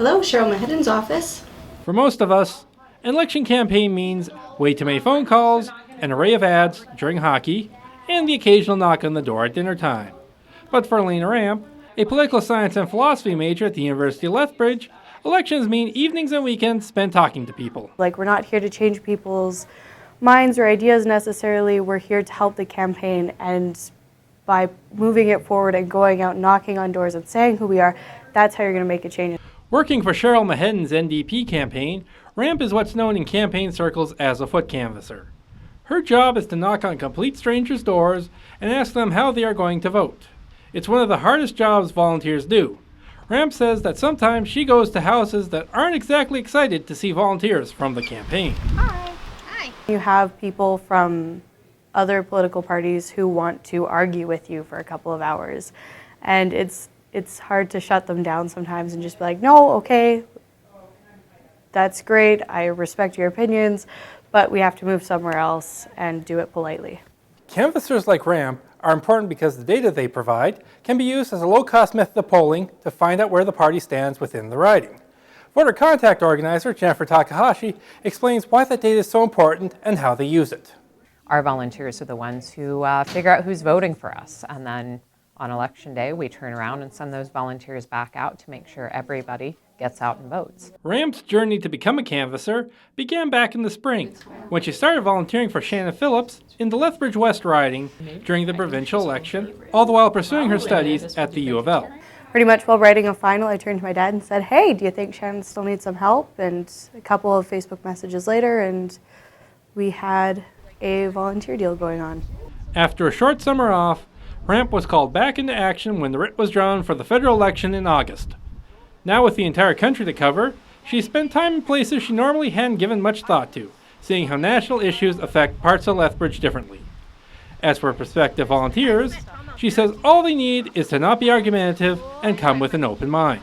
Hello, Cheryl Mahedon's office. For most of us, an election campaign means way too many phone calls, an array of ads during hockey, and the occasional knock on the door at dinner time. But for Allayna Ramp, a political science and philosophy major at the University of Lethbridge, elections mean evenings and weekends spent talking to people. We're not here to change people's minds or ideas necessarily. We're here to help the campaign, and by moving it forward and going out, knocking on doors and saying who we are, that's how you're going to make a change. Working for Cheryl Mahedon's NDP campaign, Ramp is what's known in campaign circles as a foot canvasser. Her job is to knock on complete strangers' doors and ask them how they are going to vote. It's one of the hardest jobs volunteers do. Ramp says that sometimes she goes to houses that aren't exactly excited to see volunteers from the campaign. Hi. Hi. You have people from other political parties who want to argue with you for a couple of hours, and it's hard to shut them down sometimes and just be like, no, okay, that's great, I respect your opinions, but we have to move somewhere else and do it politely. Canvassers like Ramp are important because the data they provide can be used as a low-cost method of polling to find out where the party stands within the riding. Voter contact organizer Jennifer Takahashi explains why that data is so important and how they use it. Our volunteers are the ones who figure out who's voting for us, and then on election day we turn around and send those volunteers back out to make sure everybody gets out and votes. Ramp's journey to become a canvasser began back in the spring when she started volunteering for Shannon Phillips in the Lethbridge West riding during the provincial election, all the while pursuing her studies at the U of L. Pretty much while writing a final, I turned to my dad and said, hey, do you think Shannon still needs some help? And a couple of Facebook messages later, and we had a volunteer deal going on. After a short summer off, Ramp was called back into action when the writ was drawn for the federal election in August. Now with the entire country to cover, she spent time in places she normally hadn't given much thought to, seeing how national issues affect parts of Lethbridge differently. As for prospective volunteers, she says all they need is to not be argumentative and come with an open mind.